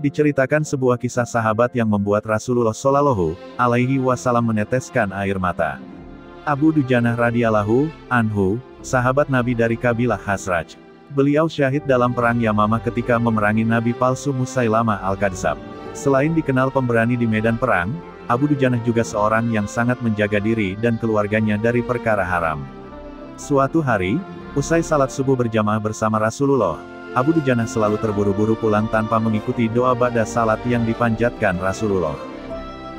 Diceritakan sebuah kisah sahabat yang membuat Rasulullah Shallallahu Alaihi Wasallam meneteskan air mata. Abu Dujanah radhiyallahu anhu, sahabat Nabi dari kabilah Khazraj. Beliau syahid dalam perang Yamamah ketika memerangi Nabi palsu Musailamah al-Kadzdzab. Selain dikenal pemberani di medan perang, Abu Dujanah juga seorang yang sangat menjaga diri dan keluarganya dari perkara haram. Suatu hari, usai salat subuh berjamaah bersama Rasulullah, Abu Dujanah selalu terburu-buru pulang tanpa mengikuti doa ba'da salat yang dipanjatkan Rasulullah.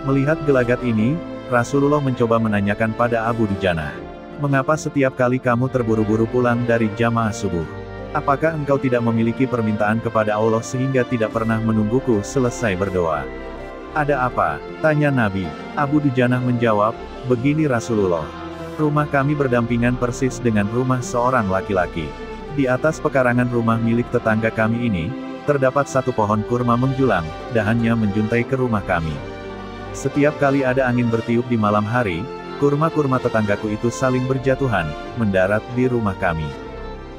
Melihat gelagat ini, Rasulullah mencoba menanyakan pada Abu Dujanah, "Mengapa setiap kali kamu terburu-buru pulang dari jamaah subuh? Apakah engkau tidak memiliki permintaan kepada Allah sehingga tidak pernah menungguku selesai berdoa?" "Ada apa?" tanya Nabi. Abu Dujanah menjawab, "Begini Rasulullah. Rumah kami berdampingan persis dengan rumah seorang laki-laki. Di atas pekarangan rumah milik tetangga kami ini, terdapat satu pohon kurma menjulang, dahannya menjuntai ke rumah kami. Setiap kali ada angin bertiup di malam hari, kurma-kurma tetanggaku itu saling berjatuhan, mendarat di rumah kami.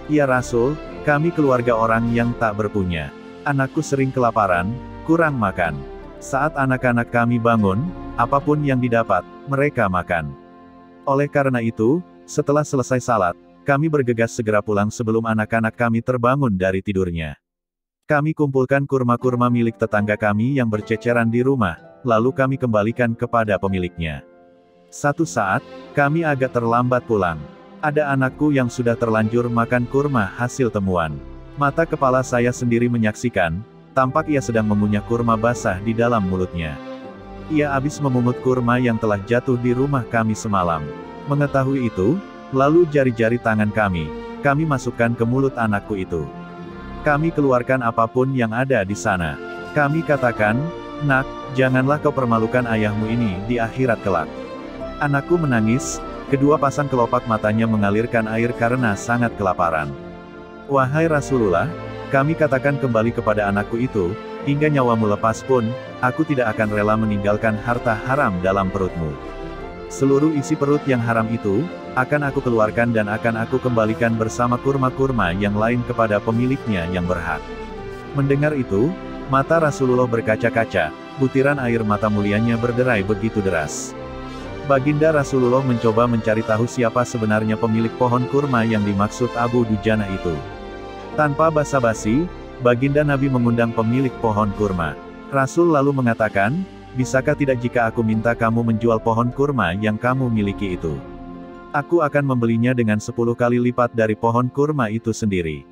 Ya Rasul, kami keluarga orang yang tak berpunya. Anakku sering kelaparan, kurang makan. Saat anak-anak kami bangun, apapun yang didapat, mereka makan. Oleh karena itu, setelah selesai salat, kami bergegas segera pulang sebelum anak-anak kami terbangun dari tidurnya. Kami kumpulkan kurma-kurma milik tetangga kami yang berceceran di rumah, lalu kami kembalikan kepada pemiliknya. Satu saat, kami agak terlambat pulang. Ada anakku yang sudah terlanjur makan kurma hasil temuan. Mata kepala saya sendiri menyaksikan, tampak ia sedang mengunyah kurma basah di dalam mulutnya. Ia habis memungut kurma yang telah jatuh di rumah kami semalam. Mengetahui itu, lalu jari-jari tangan kami masukkan ke mulut anakku itu. Kami keluarkan apapun yang ada di sana. Kami katakan, 'Nak, janganlah kau permalukan ayahmu ini di akhirat kelak.' Anakku menangis, kedua pasang kelopak matanya mengalirkan air karena sangat kelaparan. Wahai Rasulullah, kami katakan kembali kepada anakku itu, hingga nyawamu lepas pun, aku tidak akan rela meninggalkan harta haram dalam perutmu. Seluruh isi perut yang haram itu, akan aku keluarkan dan akan aku kembalikan bersama kurma-kurma yang lain kepada pemiliknya yang berhak." Mendengar itu, mata Rasulullah berkaca-kaca, butiran air mata mulianya berderai begitu deras. Baginda Rasulullah mencoba mencari tahu siapa sebenarnya pemilik pohon kurma yang dimaksud Abu Dujanah itu. Tanpa basa-basi, Baginda Nabi mengundang pemilik pohon kurma. Rasul lalu mengatakan, "Bisakah tidak jika aku minta kamu menjual pohon kurma yang kamu miliki itu? Aku akan membelinya dengan 10 kali lipat dari pohon kurma itu sendiri."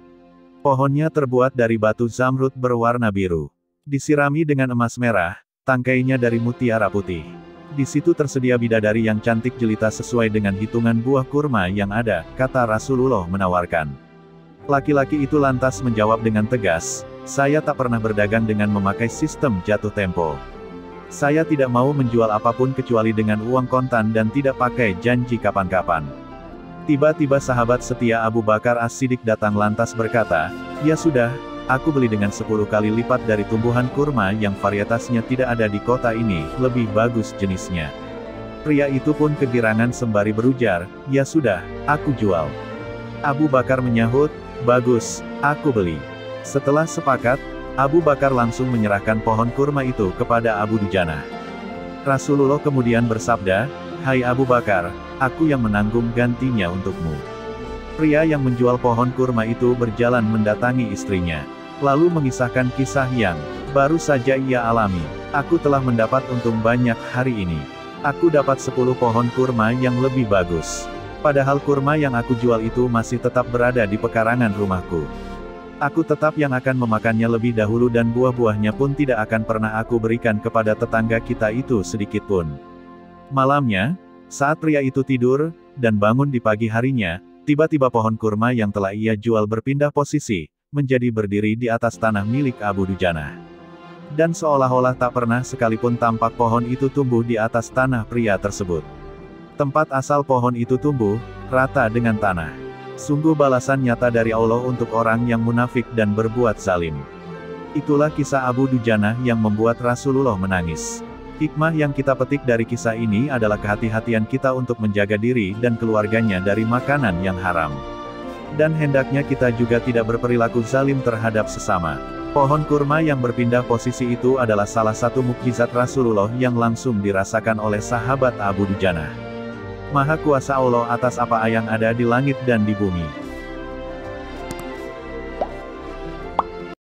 Pohonnya terbuat dari batu zamrud berwarna biru. Disirami dengan emas merah, tangkainya dari mutiara putih. Di situ tersedia bidadari yang cantik jelita sesuai dengan hitungan buah kurma yang ada, kata Rasulullah menawarkan. Laki-laki itu lantas menjawab dengan tegas, "Saya tak pernah berdagang dengan memakai sistem jatuh tempo. Saya tidak mau menjual apapun kecuali dengan uang kontan dan tidak pakai janji kapan-kapan." Tiba-tiba sahabat setia Abu Bakar As-Siddiq datang lantas berkata, "Ya sudah, aku beli dengan 10 kali lipat dari tumbuhan kurma yang varietasnya tidak ada di kota ini, lebih bagus jenisnya." Pria itu pun kegirangan sembari berujar, "Ya sudah, aku jual." Abu Bakar menyahut, "Bagus, aku beli." Setelah sepakat, Abu Bakar langsung menyerahkan pohon kurma itu kepada Abu Dujanah. Rasulullah kemudian bersabda, "Hai Abu Bakar, aku yang menanggung gantinya untukmu." Pria yang menjual pohon kurma itu berjalan mendatangi istrinya, lalu mengisahkan kisah yang baru saja ia alami. "Aku telah mendapat untung banyak hari ini. Aku dapat 10 pohon kurma yang lebih bagus. Padahal kurma yang aku jual itu masih tetap berada di pekarangan rumahku. Aku tetap yang akan memakannya lebih dahulu dan buah-buahnya pun tidak akan pernah aku berikan kepada tetangga kita itu sedikit pun." Malamnya, saat pria itu tidur, dan bangun di pagi harinya, tiba-tiba pohon kurma yang telah ia jual berpindah posisi, menjadi berdiri di atas tanah milik Abu Dujanah. Dan seolah-olah tak pernah sekalipun tampak pohon itu tumbuh di atas tanah pria tersebut. Tempat asal pohon itu tumbuh, rata dengan tanah. Sungguh balasan nyata dari Allah untuk orang yang munafik dan berbuat zalim. Itulah kisah Abu Dujanah yang membuat Rasulullah menangis. Hikmah yang kita petik dari kisah ini adalah kehati-hatian kita untuk menjaga diri dan keluarganya dari makanan yang haram. Dan hendaknya kita juga tidak berperilaku zalim terhadap sesama. Pohon kurma yang berpindah posisi itu adalah salah satu mukjizat Rasulullah yang langsung dirasakan oleh sahabat Abu Dujanah. Maha kuasa Allah atas apa yang ada di langit dan di bumi.